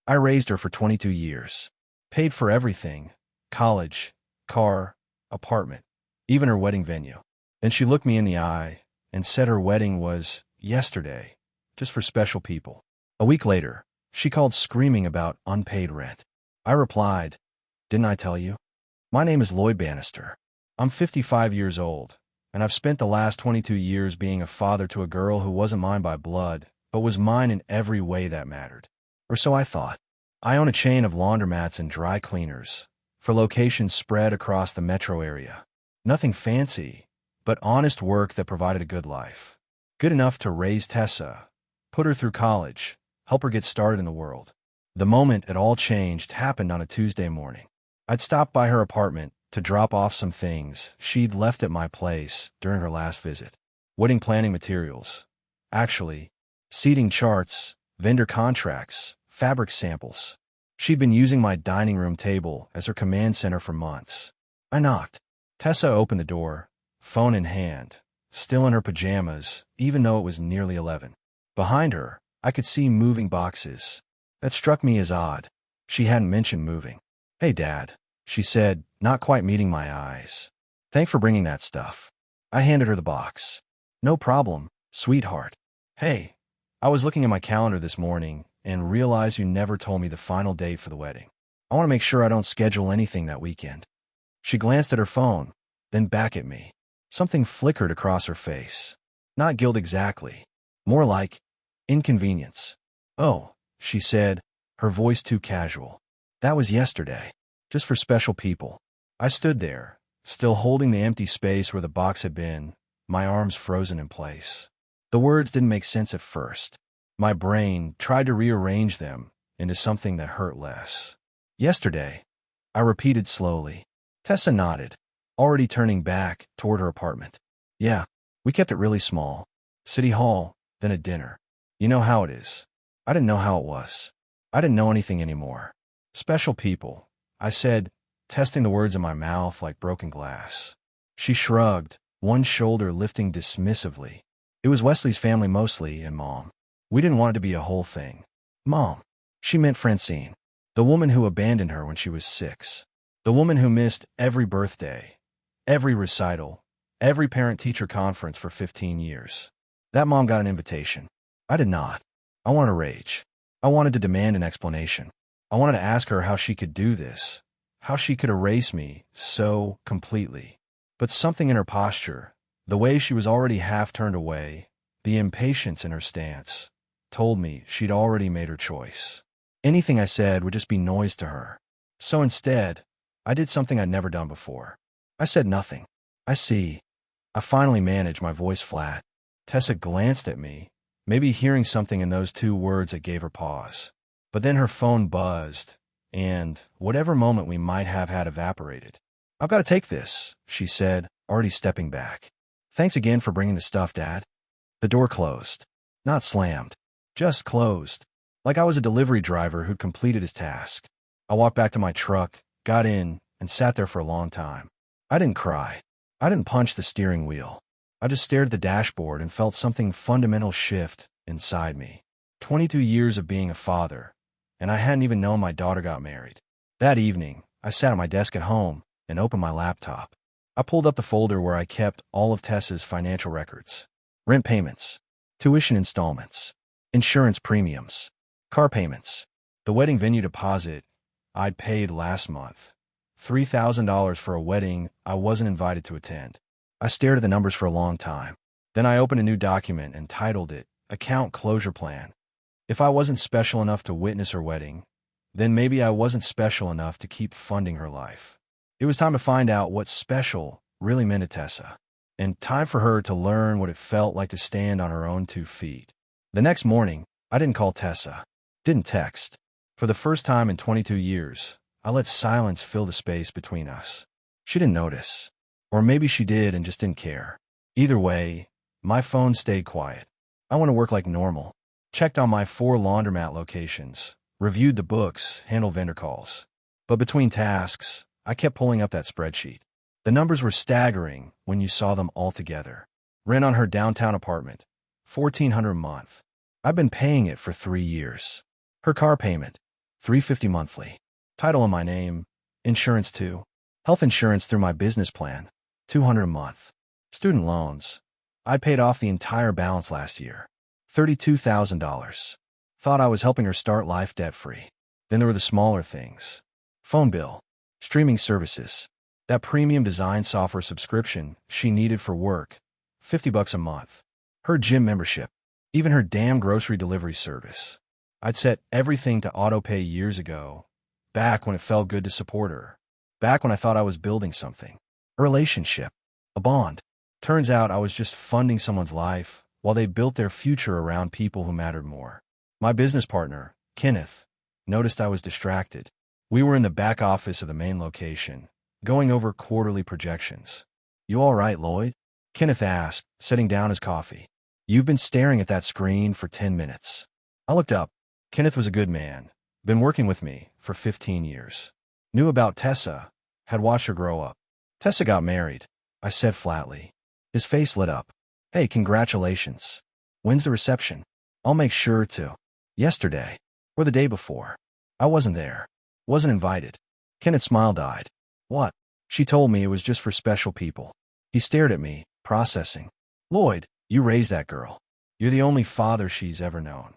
I raised her for 22 years. Paid for everything: college, car, apartment, even her wedding venue. Then she looked me in the eye and said her wedding was yesterday, just for special people. A week later, she called screaming about unpaid rent. I replied, "Didn't I tell you? My name is Lloyd Bannister. I'm 55 years old, and I've spent the last 22 years being a father to a girl who wasn't mine by blood, but was mine in every way that mattered." Or so I thought. I own a chain of laundromats and dry cleaners, for locations spread across the metro area. Nothing fancy, but honest work that provided a good life. Good enough to raise Tessa, put her through college, help her get started in the world. The moment it all changed happened on a Tuesday morning. I'd stopped by her apartment to drop off some things she'd left at my place during her last visit. Wedding planning materials. Actually, seating charts, vendor contracts, fabric samples. She'd been using my dining room table as her command center for months. I knocked. Tessa opened the door, phone in hand, still in her pajamas, even though it was nearly 11. Behind her, I could see moving boxes. That struck me as odd. She hadn't mentioned moving. "Hey, Dad," she said, not quite meeting my eyes. "Thanks for bringing that stuff." I handed her the box. "No problem, sweetheart. Hey, I was looking at my calendar this morning and realized you never told me the final date for the wedding. I want to make sure I don't schedule anything that weekend." She glanced at her phone, then back at me. Something flickered across her face. Not guilt exactly. More like inconvenience. "Oh," she said, her voice too casual. "That was yesterday. Just for special people." I stood there, still holding the empty space where the box had been, my arms frozen in place. The words didn't make sense at first. My brain tried to rearrange them into something that hurt less. "Yesterday," I repeated slowly. Tessa nodded, already turning back toward her apartment. "Yeah, we kept it really small. City Hall, then a dinner. You know how it is." I didn't know how it was. I didn't know anything anymore. "Special people," I said, testing the words in my mouth like broken glass. She shrugged, one shoulder lifting dismissively. "It was Wesley's family mostly, and Mom. We didn't want it to be a whole thing." Mom. She meant Francine, the woman who abandoned her when she was 6. The woman who missed every birthday, every recital, every parent-teacher conference for 15 years. That mom got an invitation. I did not. I wanted to rage. I wanted to demand an explanation. I wanted to ask her how she could do this, how she could erase me so completely. But something in her posture, the way she was already half turned away, the impatience in her stance, told me she'd already made her choice. Anything I said would just be noise to her. So instead, I did something I'd never done before. I said nothing. "I see." I finally managed, my voice flat. Tessa glanced at me, maybe hearing something in those 2 words that gave her pause. But then her phone buzzed, and whatever moment we might have had evaporated. "I've got to take this," she said, already stepping back. "Thanks again for bringing the stuff, Dad." The door closed. Not slammed. Just closed. Like I was a delivery driver who'd completed his task. I walked back to my truck, got in, and sat there for a long time. I didn't cry. I didn't punch the steering wheel. I just stared at the dashboard and felt something fundamental shift inside me. 22 years of being a father, and I hadn't even known my daughter got married. That evening, I sat at my desk at home and opened my laptop. I pulled up the folder where I kept all of Tessa's financial records. Rent payments, tuition installments, insurance premiums, car payments, the wedding venue deposit I'd paid last month, $3,000 for a wedding I wasn't invited to attend. I stared at the numbers for a long time. Then I opened a new document and titled it Account Closure Plan. If I wasn't special enough to witness her wedding, then maybe I wasn't special enough to keep funding her life. It was time to find out what special really meant to Tessa, and time for her to learn what it felt like to stand on her own 2 feet. The next morning, I didn't call Tessa, didn't text. For the first time in 22 years, I let silence fill the space between us. She didn't notice. Or maybe she did and just didn't care. Either way, my phone stayed quiet. I went to work like normal. Checked on my 4 laundromat locations, reviewed the books, handled vendor calls. But between tasks, I kept pulling up that spreadsheet. The numbers were staggering when you saw them all together. Rent on her downtown apartment, $1,400 a month. I've been paying it for 3 years. Her car payment, $350 monthly. Title in my name. Insurance too. Health insurance through my business plan. $200 a month. Student loans. I paid off the entire balance last year. $32,000. Thought I was helping her start life debt-free. Then there were the smaller things. Phone bill. Streaming services. That premium design software subscription she needed for work. $50 a month. Her gym membership. Even her damn grocery delivery service. I'd set everything to auto-pay years ago. Back when it felt good to support her. Back when I thought I was building something. A relationship. A bond. Turns out I was just funding someone's life while they built their future around people who mattered more. My business partner, Kenneth, noticed I was distracted. We were in the back office of the main location, going over quarterly projections. "You all right, Lloyd?" Kenneth asked, setting down his coffee. "You've been staring at that screen for 10 minutes. I looked up. Kenneth was a good man. Been working with me for 15 years. Knew about Tessa. Had watched her grow up. Tessa got married, I said flatly. His face lit up. "Hey, congratulations. When's the reception?" "I'll make sure to." "Yesterday. Or the day before." "I wasn't there. Wasn't invited." Kenneth's smile died. "What?" "She told me it was just for special people." He stared at me, processing. "Lloyd, you raised that girl. You're the only father she's ever known.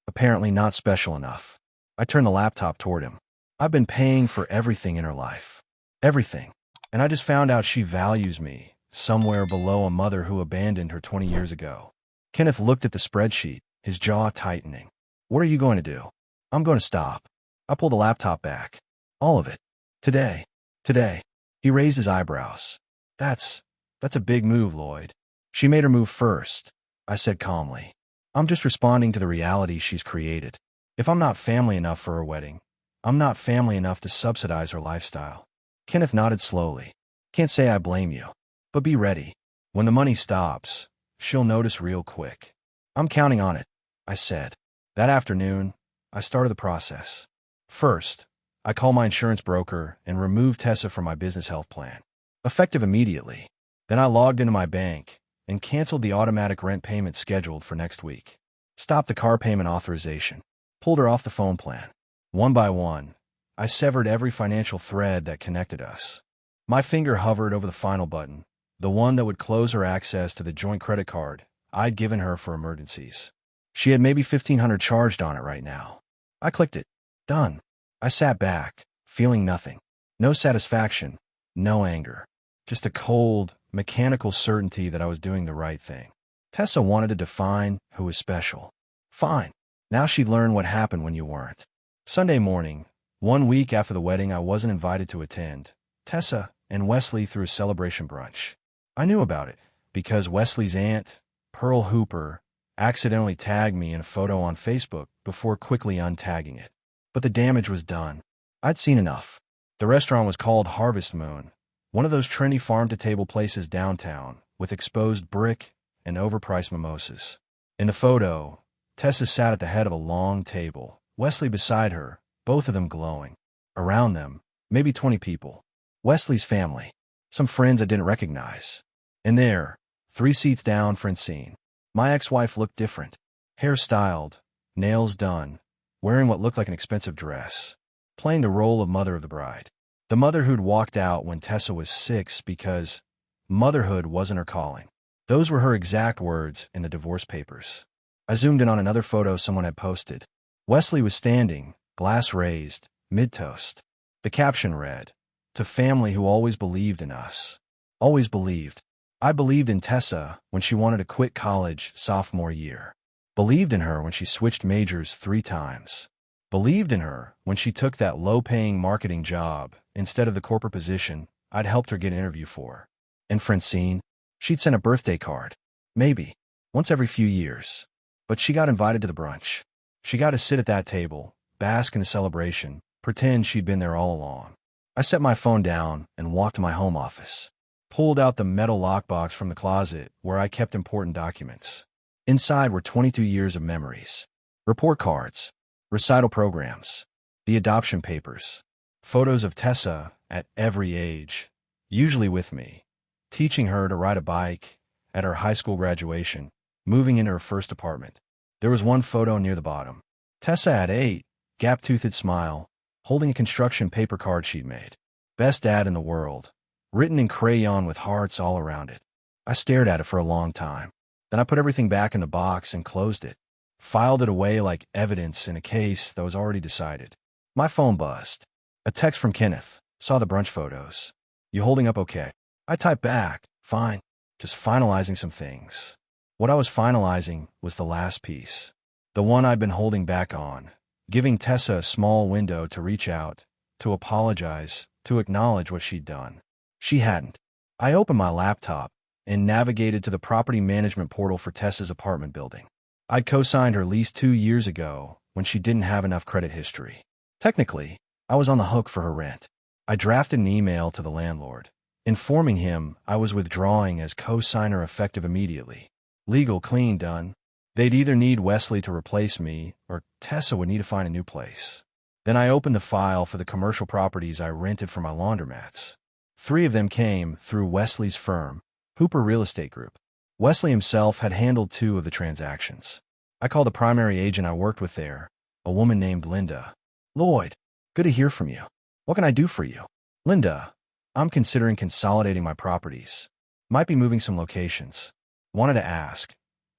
Apparently not special enough." I turned the laptop toward him. "I've been paying for everything in her life. Everything. And I just found out she values me, somewhere below a mother who abandoned her 20 years ago." Kenneth looked at the spreadsheet, his jaw tightening. "What are you going to do?" "I'm going to stop." I pulled the laptop back. "All of it. Today." "Today." He raised his eyebrows. That's a big move, Lloyd." "She made her move first," I said calmly. "I'm just responding to the reality she's created. If I'm not family enough for her wedding, I'm not family enough to subsidize her lifestyle." Kenneth nodded slowly. "Can't say I blame you. But be ready. When the money stops, she'll notice real quick." "I'm counting on it," I said. That afternoon, I started the process. First, I called my insurance broker and removed Tessa from my business health plan. Effective immediately. Then I logged into my bank and canceled the automatic rent payment scheduled for next week. Stopped the car payment authorization. Pulled her off the phone plan. One by one, I severed every financial thread that connected us. My finger hovered over the final button, the one that would close her access to the joint credit card I'd given her for emergencies. She had maybe $1,500 charged on it right now. I clicked it. Done. I sat back, feeling nothing. No satisfaction, no anger. Just a cold, mechanical certainty that I was doing the right thing. Tessa wanted to define who was special. Fine. Now she'd learn what happened when you weren't. Sunday morning, 1 week after the wedding I wasn't invited to attend, Tessa and Wesley threw a celebration brunch. I knew about it because Wesley's aunt, Pearl Hooper, accidentally tagged me in a photo on Facebook before quickly untagging it. But the damage was done. I'd seen enough. The restaurant was called Harvest Moon, one of those trendy farm-to-table places downtown with exposed brick and overpriced mimosas. In the photo, Tessa sat at the head of a long table, Wesley beside her, both of them glowing. Around them, maybe 20 people. Wesley's family. Some friends I didn't recognize. And there, 3 seats down, Francine. My ex-wife looked different. Hair styled, nails done, wearing what looked like an expensive dress. Playing the role of mother of the bride. The mother who'd walked out when Tessa was 6 because motherhood wasn't her calling. Those were her exact words in the divorce papers. I zoomed in on another photo someone had posted. Wesley was standing, glass raised, mid-toast. The caption read, "To family who always believed in us." Always believed. I believed in Tessa when she wanted to quit college sophomore year. Believed in her when she switched majors 3 times. Believed in her when she took that low-paying marketing job instead of the corporate position I'd helped her get an interview for. And Francine, she'd sent a birthday card. Maybe. Once every few years. But she got invited to the brunch. She got to sit at that table, bask in the celebration, pretend she'd been there all along. I set my phone down and walked to my home office. Pulled out the metal lockbox from the closet where I kept important documents. Inside were 22 years of memories. Report cards. Recital programs. The adoption papers. Photos of Tessa at every age, usually with me. Teaching her to ride a bike, at her high school graduation, moving into her first apartment. There was one photo near the bottom. Tessa at 8, gap-toothed smile, holding a construction paper card she'd made. Best dad in the world, written in crayon with hearts all around it. I stared at it for a long time. Then I put everything back in the box and closed it. Filed it away like evidence in a case that was already decided. My phone buzzed. A text from Kenneth. Saw the brunch photos. You holding up okay? I typed back. Fine. Just finalizing some things. What I was finalizing was the last piece. The one I'd been holding back on. Giving Tessa a small window to reach out, to apologize, to acknowledge what she'd done. She hadn't. I opened my laptop and navigated to the property management portal for Tessa's apartment building. I'd co-signed her lease 2 years ago when she didn't have enough credit history. Technically, I was on the hook for her rent. I drafted an email to the landlord, informing him I was withdrawing as co-signer effective immediately. Legal clean done. They'd either need Wesley to replace me, or Tessa would need to find a new place. Then I opened the file for the commercial properties I rented for my laundromats. 3 of them came through Wesley's firm, Hooper Real Estate Group. Wesley himself had handled 2 of the transactions. I called the primary agent I worked with there, a woman named Linda. Lloyd, good to hear from you. What can I do for you? Linda, I'm considering consolidating my properties. Might be moving some locations. Wanted to ask,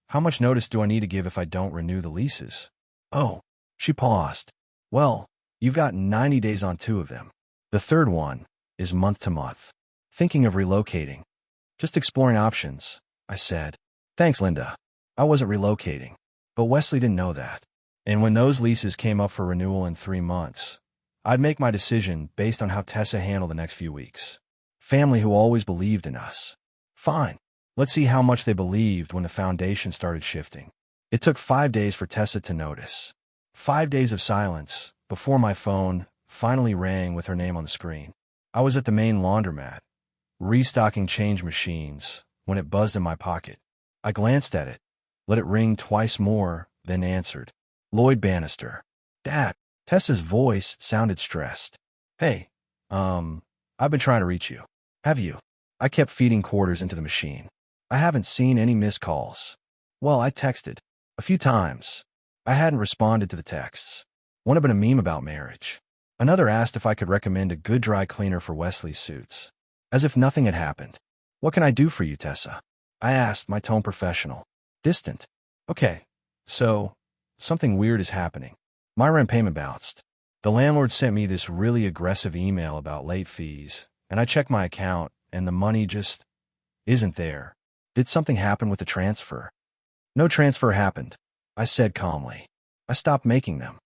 how much notice do I need to give if I don't renew the leases? Oh, she paused. Well, you've got 90 days on 2 of them. The 3rd one is month to month. Thinking of relocating. Just exploring options, I said. Thanks, Linda. I wasn't relocating, but Wesley didn't know that. And when those leases came up for renewal in 3 months, I'd make my decision based on how Tessa handled the next few weeks. Family who always believed in us. Fine. Let's see how much they believed when the foundation started shifting. It took 5 days for Tessa to notice. 5 days of silence before my phone finally rang with her name on the screen. I was at the main laundromat, restocking change machines, when it buzzed in my pocket. I glanced at it, let it ring twice more, then answered. Lloyd Bannister. Dad. Tessa's voice sounded stressed. Hey, I've been trying to reach you. Have you? I kept feeding quarters into the machine. I haven't seen any missed calls. Well, I texted. A few times. I hadn't responded to the texts. One had been a meme about marriage. Another asked if I could recommend a good dry cleaner for Wesley's suits. As if nothing had happened. What can I do for you, Tessa? I asked, my tone professional. Distant. Okay, so, something weird is happening. My rent payment bounced. The landlord sent me this really aggressive email about late fees, and I checked my account, and the money just isn't there. Did something happen with the transfer? No transfer happened, I said calmly. I stopped making them.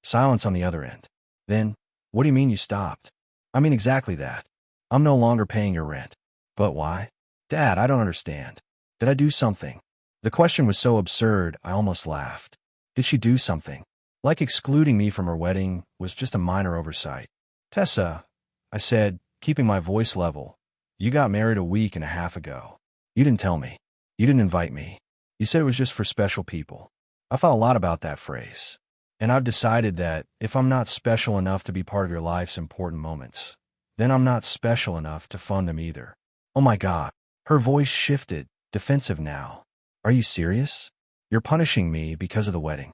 Silence on the other end. Then, what do you mean you stopped? I mean exactly that. I'm no longer paying your rent. But why? Dad, I don't understand. Did I do something? The question was so absurd, I almost laughed. Did she do something? Like excluding me from her wedding was just a minor oversight. Tessa, I said, keeping my voice level, you got married a week and a half ago. You didn't tell me. You didn't invite me. You said it was just for special people. I thought a lot about that phrase. And I've decided that if I'm not special enough to be part of your life's important moments, then I'm not special enough to fund them either. Oh my God. Her voice shifted, defensive now. Are you serious? You're punishing me because of the wedding.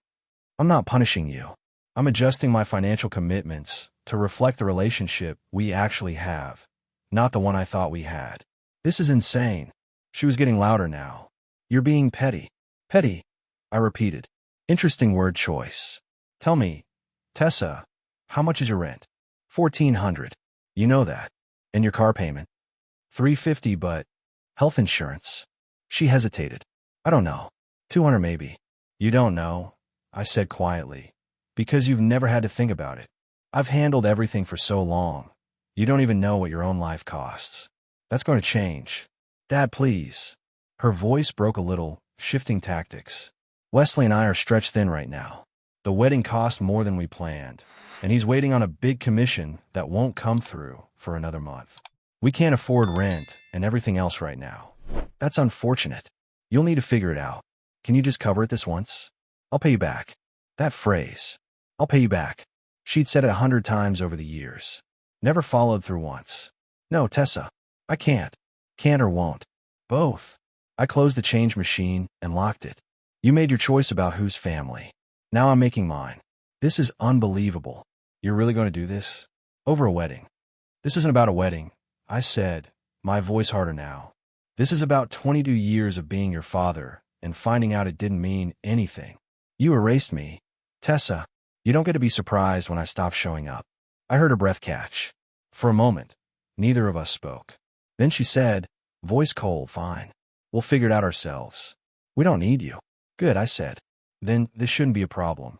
I'm not punishing you. I'm adjusting my financial commitments to reflect the relationship we actually have, not the one I thought we had. This is insane. She was getting louder now. You're being petty. Petty, I repeated. Interesting word choice. Tell me, Tessa, how much is your rent? $1,400. You know that. And your car payment? $350, but health insurance. She hesitated. I don't know. $200 maybe. You don't know, I said quietly, because you've never had to think about it. I've handled everything for so long. You don't even know what your own life costs. That's going to change. Dad, please. Her voice broke a little, shifting tactics. Wesley and I are stretched thin right now. The wedding cost more than we planned, and he's waiting on a big commission that won't come through for another month. We can't afford rent and everything else right now. That's unfortunate. You'll need to figure it out. Can you just cover it this once? I'll pay you back. That phrase, I'll pay you back. She'd said it 100 times over the years. Never followed through once. No, Tessa, I can't. Can't or won't. Both. I closed the change machine and locked it. You made your choice about whose family. Now I'm making mine. This is unbelievable. You're really going to do this? Over a wedding. This isn't about a wedding, I said, my voice harder now. This is about 22 years of being your father and finding out it didn't mean anything. You erased me. Tessa, you don't get to be surprised when I stop showing up. I heard her breath catch. For a moment, neither of us spoke. Then she said, voice cold, fine. We'll figure it out ourselves. We don't need you. Good, I said. Then this shouldn't be a problem.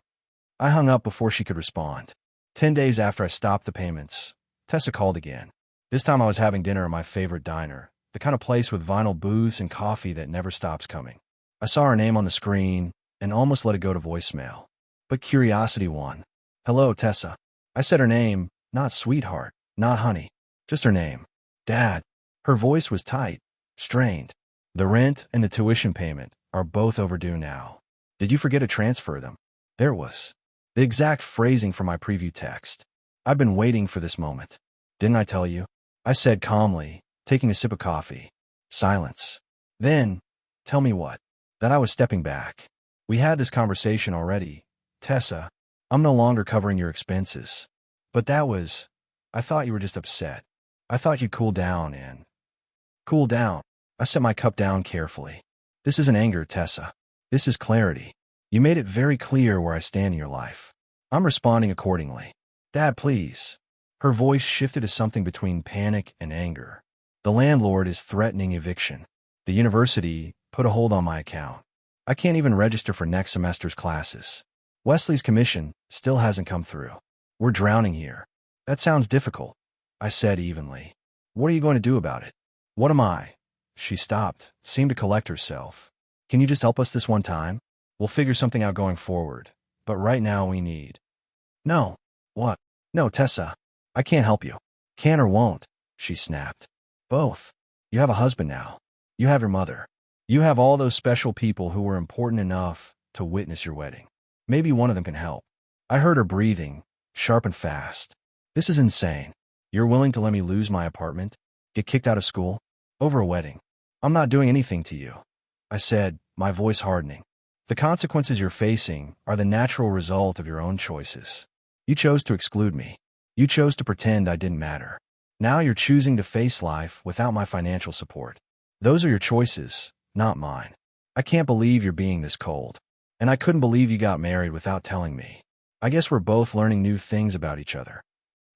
I hung up before she could respond. 10 days after I stopped the payments, Tessa called again. This time I was having dinner at my favorite diner, the kind of place with vinyl booths and coffee that never stops coming. I saw her name on the screen and almost let it go to voicemail. But curiosity won. Hello, Tessa. I said her name, not sweetheart, not honey, just her name. Dad. Her voice was tight, strained. The rent and the tuition payment are both overdue now. Did you forget to transfer them? There was the exact phrasing for my preview text. I've been waiting for this moment. Didn't I tell you? I said calmly, taking a sip of coffee. Silence. Then, tell me what? That I was stepping back. We had this conversation already. Tessa, I'm no longer covering your expenses. But that was, I thought you were just upset. I thought you'd cool down and... Cool down. I set my cup down carefully. This isn't anger, Tessa. This is clarity. You made it very clear where I stand in your life. I'm responding accordingly. Dad, please. Her voice shifted to something between panic and anger. The landlord is threatening eviction. The university put a hold on my account. I can't even register for next semester's classes. Wesley's commission still hasn't come through. We're drowning here. That sounds difficult, I said evenly. What are you going to do about it? What am I? She stopped, seemed to collect herself. Can you just help us this one time? We'll figure something out going forward. But right now we need... No. What? No, Tessa. I can't help you. Can or won't, she snapped. Both. You have a husband now. You have your mother. You have all those special people who were important enough to witness your wedding. Maybe one of them can help. I heard her breathing, sharp and fast. This is insane. You're willing to let me lose my apartment? Get kicked out of school? Over a wedding? I'm not doing anything to you, I said, my voice hardening. The consequences you're facing are the natural result of your own choices. You chose to exclude me. You chose to pretend I didn't matter. Now you're choosing to face life without my financial support. Those are your choices, not mine. I can't believe you're being this cold. And I couldn't believe you got married without telling me. I guess we're both learning new things about each other.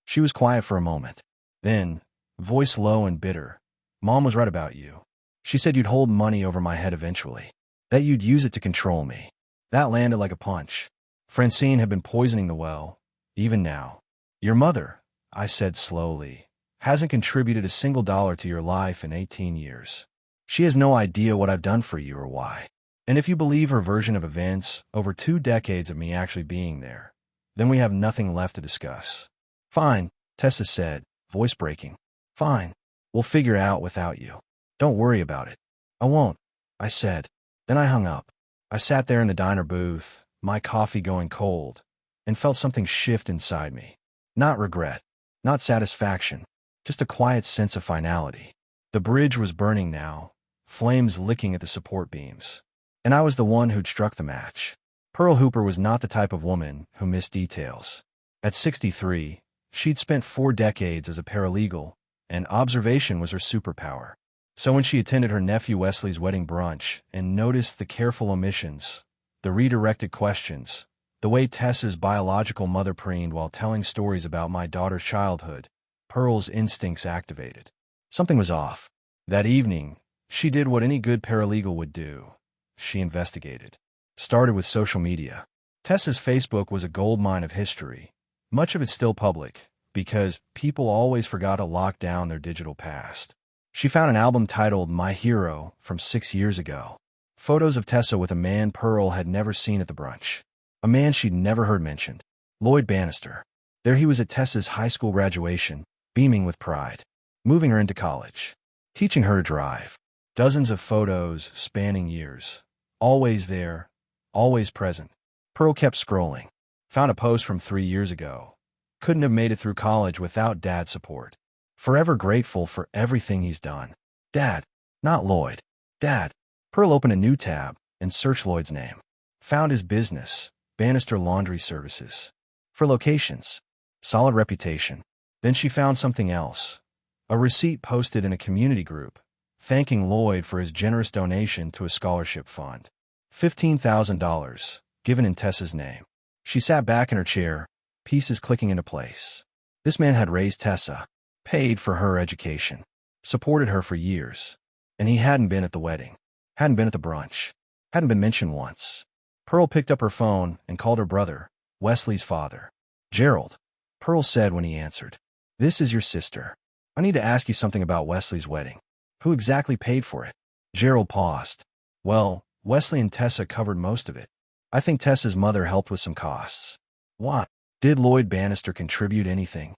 She was quiet for a moment. Then, voice low and bitter, Mom was right about you. She said you'd hold money over my head eventually. That you'd use it to control me. That landed like a punch. Francine had been poisoning the well, even now. Your mother, I said slowly, hasn't contributed a single dollar to your life in 18 years. She has no idea what I've done for you or why. And if you believe her version of events over 2 decades of me actually being there, then we have nothing left to discuss. Fine, Tessa said, voice breaking. Fine. We'll figure it out without you. Don't worry about it. I won't, I said. Then I hung up. I sat there in the diner booth, my coffee going cold, and felt something shift inside me. Not regret, not satisfaction, just a quiet sense of finality. The bridge was burning now, flames licking at the support beams. And I was the one who'd struck the match. Pearl Hooper was not the type of woman who missed details. At 63, she'd spent 4 decades as a paralegal, and observation was her superpower. So when she attended her nephew Wesley's wedding brunch and noticed the careful omissions, the redirected questions, the way Tessa's biological mother preened while telling stories about my daughter's childhood, Pearl's instincts activated. Something was off. That evening, she did what any good paralegal would do. She investigated. Started with social media. Tessa's Facebook was a goldmine of history, much of it still public, because people always forgot to lock down their digital past. She found an album titled My Hero from 6 years ago. Photos of Tessa with a man Pearl had never seen at the brunch. A man she'd never heard mentioned. Lloyd Bannister. There he was at Tessa's high school graduation, beaming with pride. Moving her into college. Teaching her to drive. Dozens of photos spanning years. Always there. Always present. Pearl kept scrolling. Found a post from 3 years ago. Couldn't have made it through college without Dad's support. Forever grateful for everything he's done. Dad, not Lloyd. Dad. Pearl opened a new tab and searched Lloyd's name. Found his business, Bannister Laundry Services. For locations. Solid reputation. Then she found something else. A receipt posted in a community group, thanking Lloyd for his generous donation to a scholarship fund. $15,000, given in Tessa's name. She sat back in her chair, pieces clicking into place. This man had raised Tessa, paid for her education, supported her for years, and he hadn't been at the wedding, hadn't been at the brunch, hadn't been mentioned once. Pearl picked up her phone and called her brother, Wesley's father. Gerald, Pearl said when he answered. This is your sister. I need to ask you something about Wesley's wedding. Who exactly paid for it? Gerald paused. Well, Wesley and Tessa covered most of it. I think Tessa's mother helped with some costs. What? Did Lloyd Bannister contribute anything?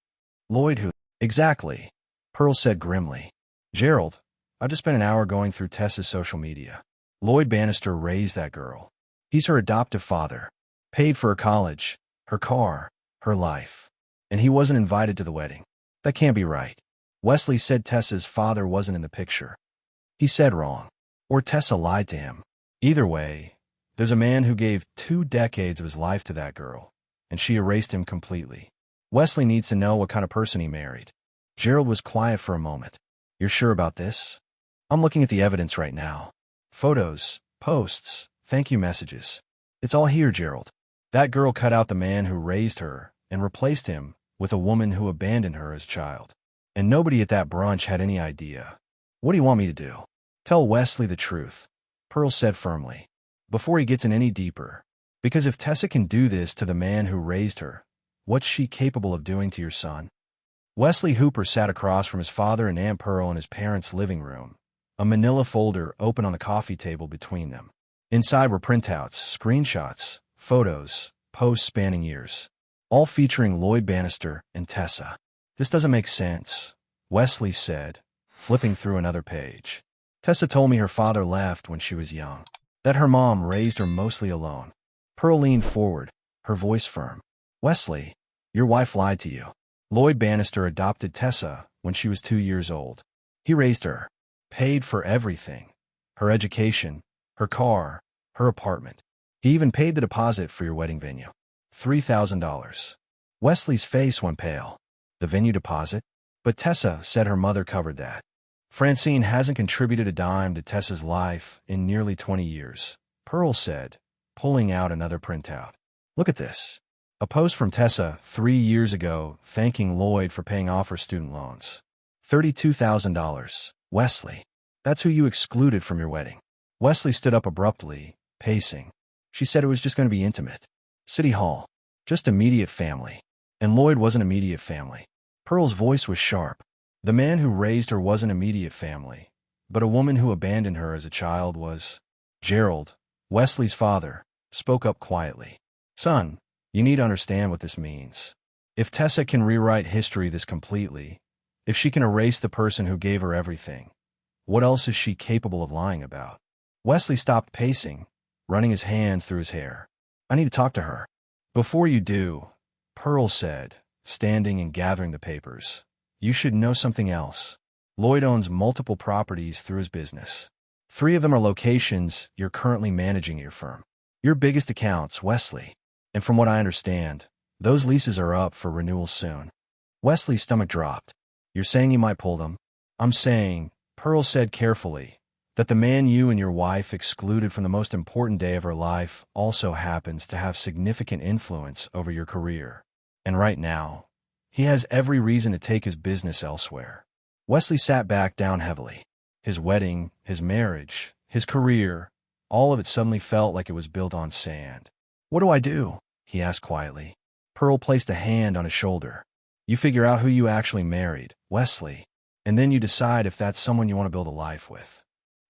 Lloyd who? Exactly, Pearl said grimly. Gerald, I've just spent an hour going through Tessa's social media. Lloyd Bannister raised that girl. He's her adoptive father. Paid for her college, her car, her life. And he wasn't invited to the wedding. That can't be right. Wesley said Tessa's father wasn't in the picture. He said wrong. Or Tessa lied to him. Either way, there's a man who gave 2 decades of his life to that girl, and she erased him completely. Wesley needs to know what kind of person he married. Gerald was quiet for a moment. You're sure about this? I'm looking at the evidence right now. Photos, posts, thank you messages. It's all here, Gerald. That girl cut out the man who raised her and replaced him with a woman who abandoned her as a child. And nobody at that brunch had any idea. What do you want me to do? Tell Wesley the truth, Pearl said firmly, before he gets in any deeper. Because if Tessa can do this to the man who raised her, what's she capable of doing to your son? Wesley Hooper sat across from his father and Aunt Pearl in his parents' living room, a manila folder open on the coffee table between them. Inside were printouts, screenshots, photos, posts spanning years, all featuring Lloyd Bannister and Tessa. This doesn't make sense, Wesley said, flipping through another page. Tessa told me her father left when she was young, that her mom raised her mostly alone. Pearl leaned forward, her voice firm. Wesley, your wife lied to you. Lloyd Bannister adopted Tessa when she was 2 years old. He raised her, paid for everything, her education, her car, her apartment. He even paid the deposit for your wedding venue. $3,000. Wesley's face went pale. The venue deposit? But Tessa said her mother covered that. Francine hasn't contributed a dime to Tessa's life in nearly 20 years, Pearl said, pulling out another printout. Look at this. A post from Tessa 3 years ago thanking Lloyd for paying off her student loans. $32,000. Wesley. That's who you excluded from your wedding. Wesley stood up abruptly, pacing. She said it was just going to be intimate. City Hall. Just immediate family. And Lloyd wasn't immediate family. Pearl's voice was sharp. The man who raised her wasn't immediate family, but a woman who abandoned her as a child was. Gerald, Wesley's father, spoke up quietly. Son, you need to understand what this means. If Tessa can rewrite history this completely, if she can erase the person who gave her everything, what else is she capable of lying about? Wesley stopped pacing, running his hands through his hair. I need to talk to her. Before you do, Pearl said, standing and gathering the papers. You should know something else. Lloyd owns multiple properties through his business. 3 of them are locations you're currently managing at your firm. Your biggest accounts, Wesley. And from what I understand, those leases are up for renewal soon. Wesley's stomach dropped. You're saying you might pull them? I'm saying, Pearl said carefully, that the man you and your wife excluded from the most important day of her life also happens to have significant influence over your career. And right now, he has every reason to take his business elsewhere. Wesley sat back down heavily. His wedding, his marriage, his career, all of it suddenly felt like it was built on sand. What do I do? He asked quietly. Pearl placed a hand on his shoulder. You figure out who you actually married, Wesley, and then you decide if that's someone you want to build a life with.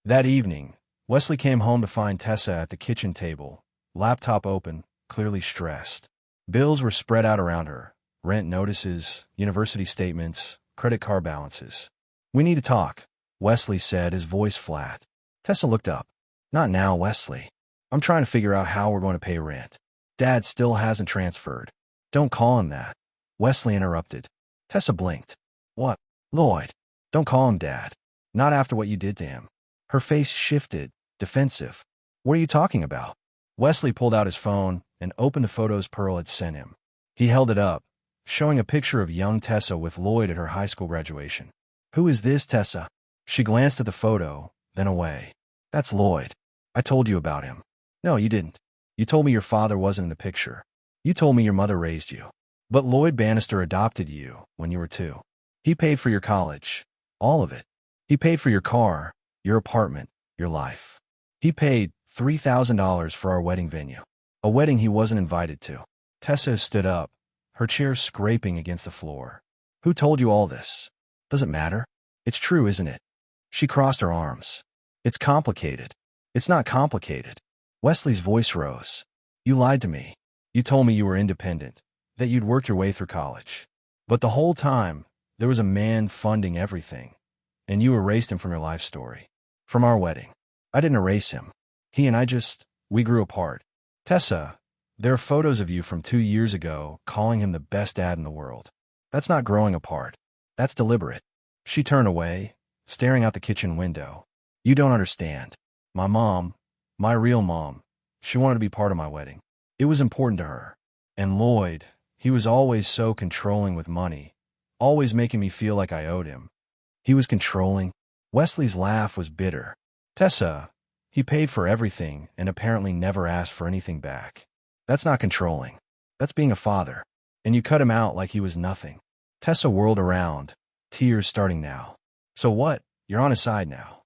That evening, Wesley came home to find Tessa at the kitchen table, laptop open, clearly stressed. Bills were spread out around her. Rent notices, university statements, credit card balances. We need to talk, Wesley said, his voice flat. Tessa looked up. Not now, Wesley. I'm trying to figure out how we're going to pay rent. Dad still hasn't transferred. Don't call him that. Wesley interrupted. Tessa blinked. What? Lloyd. Don't call him Dad. Not after what you did to him. Her face shifted, defensive. What are you talking about? Wesley pulled out his phone and opened the photos Pearl had sent him. He held it up, showing a picture of young Tessa with Lloyd at her high school graduation. "Who is this, Tessa?" She glanced at the photo, then away. "That's Lloyd. I told you about him." "No, you didn't. You told me your father wasn't in the picture. You told me your mother raised you. But Lloyd Bannister adopted you when you were 2. He paid for your college. All of it. He paid for your car, your apartment, your life. He paid $3,000 for our wedding venue. A wedding he wasn't invited to." Tessa stood up, her chair scraping against the floor. "Who told you all this? Does it matter? It's true, isn't it?" She crossed her arms. "It's complicated." "It's not complicated." Wesley's voice rose. "You lied to me. You told me you were independent, that you'd worked your way through college. But the whole time, there was a man funding everything, and you erased him from your life story. From our wedding. I didn't erase him. He and I we grew apart. Tessa, there are photos of you from 2 years ago calling him the best dad in the world. That's not growing apart. That's deliberate." She turned away, staring out the kitchen window. "You don't understand. My mom, my real mom, she wanted to be part of my wedding. It was important to her. And Lloyd, he was always so controlling with money, always making me feel like I owed him." "He was controlling?" Wesley's laugh was bitter. "Tessa, he paid for everything and apparently never asked for anything back. That's not controlling. That's being a father. And you cut him out like he was nothing." Tessa whirled around, tears starting now. "So what? You're on his side now."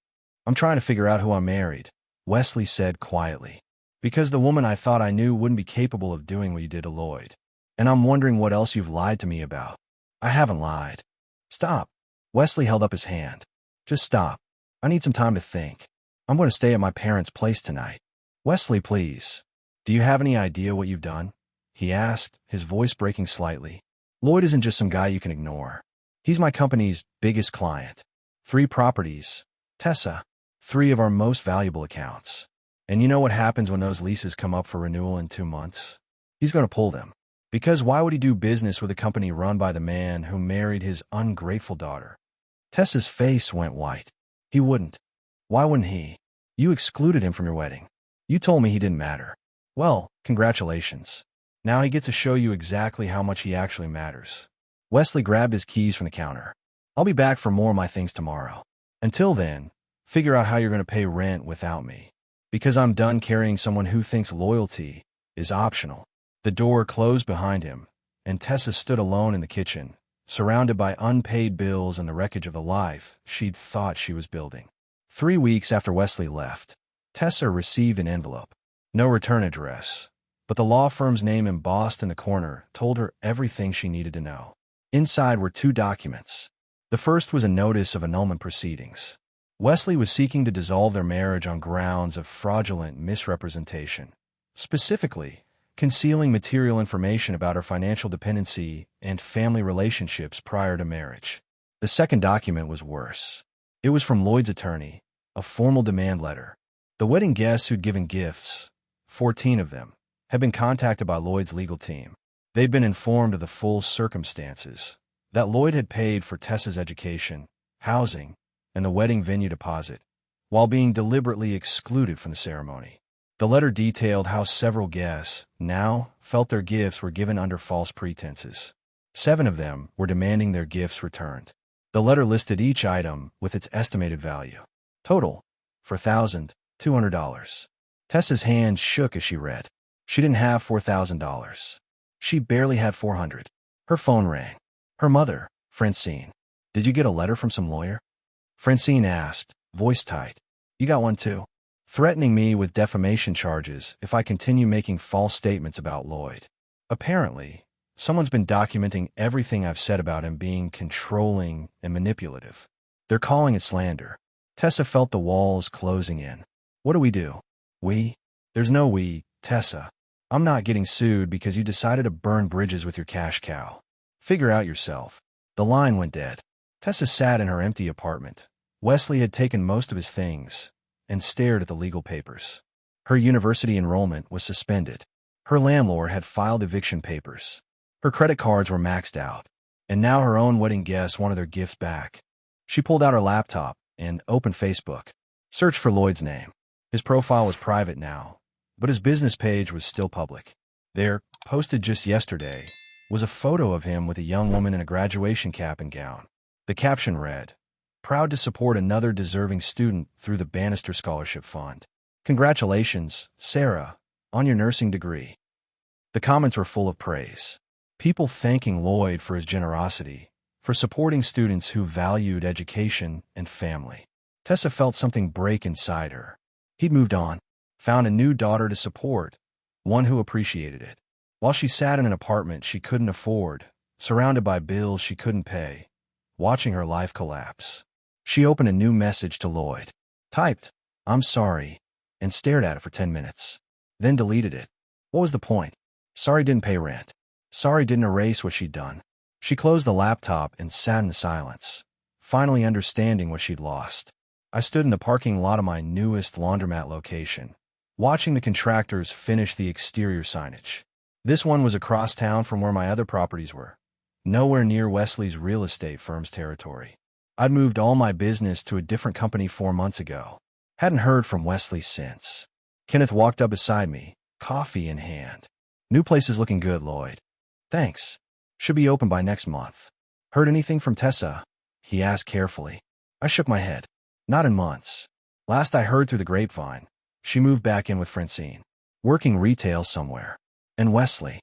"I'm trying to figure out who I married," Wesley said quietly. "Because the woman I thought I knew wouldn't be capable of doing what you did to Lloyd. And I'm wondering what else you've lied to me about." "I haven't lied." "Stop." Wesley held up his hand. "Just stop. I need some time to think. I'm going to stay at my parents' place tonight." "Wesley, please. Do you have any idea what you've done?" he asked, his voice breaking slightly. "Lloyd isn't just some guy you can ignore. He's my company's biggest client. 3 properties. Tessa, 3 of our most valuable accounts. And you know what happens when those leases come up for renewal in 2 months? He's going to pull them. Because why would he do business with a company run by the man who married his ungrateful daughter?" Tessa's face went white. "He wouldn't." "Why wouldn't he? You excluded him from your wedding. You told me he didn't matter. Well, congratulations. Now he gets to show you exactly how much he actually matters." Wesley grabbed his keys from the counter. "I'll be back for more of my things tomorrow. Until then, figure out how you're going to pay rent without me. Because I'm done carrying someone who thinks loyalty is optional." The door closed behind him, and Tessa stood alone in the kitchen, surrounded by unpaid bills and the wreckage of the life she'd thought she was building. 3 weeks after Wesley left, Tessa received an envelope. No return address, but the law firm's name embossed in the corner told her everything she needed to know. Inside were 2 documents. The first was a notice of annulment proceedings. Wesley was seeking to dissolve their marriage on grounds of fraudulent misrepresentation, specifically concealing material information about her financial dependency and family relationships prior to marriage. The second document was worse. It was from Lloyd's attorney, a formal demand letter. The wedding guests who'd given gifts, 14 of them, had been contacted by Lloyd's legal team. They'd been informed of the full circumstances, that Lloyd had paid for Tessa's education, housing, and the wedding venue deposit, while being deliberately excluded from the ceremony. The letter detailed how several guests now felt their gifts were given under false pretenses. 7 of them were demanding their gifts returned. The letter listed each item with its estimated value. Total, for $1,200. Tessa's hands shook as she read. She didn't have $4,000. She barely had $400. Her phone rang. Her mother, Francine. "Did you get a letter from some lawyer?" Francine asked, voice tight. "You got one too?" "Threatening me with defamation charges if I continue making false statements about Lloyd. Apparently, someone's been documenting everything I've said about him being controlling and manipulative. They're calling it slander." Tessa felt the walls closing in. "What do we do?" "We?" "There's no we, Tessa. I'm not getting sued because you decided to burn bridges with your cash cow. Figure out yourself." The line went dead. Tessa sat in her empty apartment. Wesley had taken most of his things and stared at the legal papers. Her university enrollment was suspended. Her landlord had filed eviction papers. Her credit cards were maxed out, and now her own wedding guests wanted their gifts back. She pulled out her laptop and opened Facebook. Searched for Lloyd's name. His profile was private now, but his business page was still public. There, posted just yesterday, was a photo of him with a young woman in a graduation cap and gown. The caption read, "Proud to support another deserving student through the Bannister Scholarship Fund. Congratulations, Sarah, on your nursing degree." The comments were full of praise. People thanking Lloyd for his generosity, for supporting students who valued education and family. Tessa felt something break inside her. He'd moved on, found a new daughter to support, one who appreciated it. While she sat in an apartment she couldn't afford, surrounded by bills she couldn't pay, watching her life collapse, she opened a new message to Lloyd. Typed, "I'm sorry," and stared at it for 10 minutes. Then deleted it. What was the point? Sorry didn't pay rent. Sorry didn't erase what she'd done. She closed the laptop and sat in silence, finally understanding what she'd lost. I stood in the parking lot of my newest laundromat location, watching the contractors finish the exterior signage. This one was across town from where my other properties were, nowhere near Wesley's real estate firm's territory. I'd moved all my business to a different company 4 months ago. Hadn't heard from Wesley since. Kenneth walked up beside me, coffee in hand. "New place is looking good, Lloyd." "Thanks. Should be open by next month." "Heard anything from Tessa?" he asked carefully. I shook my head. "Not in months. Last I heard through the grapevine, she moved back in with Francine, working retail somewhere. And Wesley.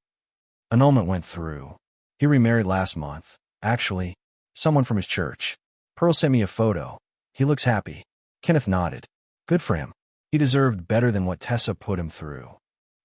Annulment went through. He remarried last month. Actually, someone from his church. Pearl sent me a photo. He looks happy." Kenneth nodded. "Good for him. He deserved better than what Tessa put him through."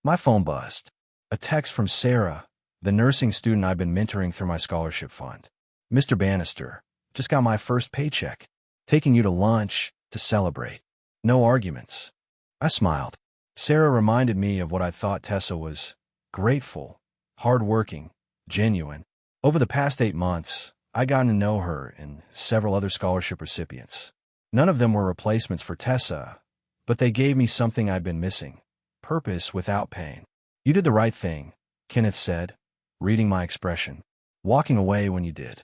My phone buzzed. A text from Sarah, the nursing student I've been mentoring through my scholarship fund. "Mr. Bannister, just got my first paycheck. Taking you to lunch to celebrate. No arguments." I smiled. Sarah reminded me of what I thought Tessa was: grateful, hardworking, genuine. Over the past 8 months, I got to know her and several other scholarship recipients. None of them were replacements for Tessa, but they gave me something I'd been missing: purpose without pain. "You did the right thing," Kenneth said, reading my expression. "Walking away when you did.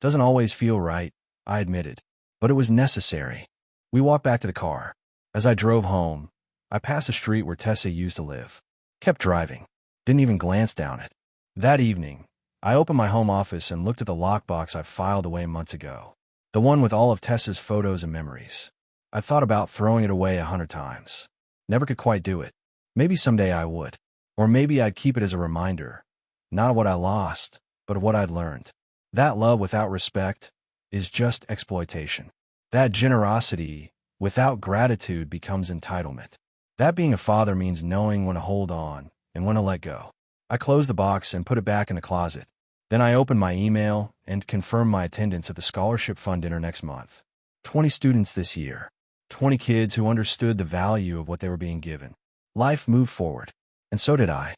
Doesn't always feel right," I admitted, "but it was necessary." We walked back to the car. As I drove home, I passed a street where Tessa used to live. Kept driving. Didn't even glance down it. That evening, I opened my home office and looked at the lockbox I filed away months ago. The one with all of Tessa's photos and memories. I thought about throwing it away 100 times. Never could quite do it. Maybe someday I would. Or maybe I'd keep it as a reminder, not of what I lost, but of what I'd learned. That love without respect is just exploitation. That generosity without gratitude becomes entitlement. That being a father means knowing when to hold on and when to let go. I closed the box and put it back in the closet. Then I opened my email and confirmed my attendance at the scholarship fund dinner next month. 20 students this year. 20 kids who understood the value of what they were being given. Life moved forward. And so did I.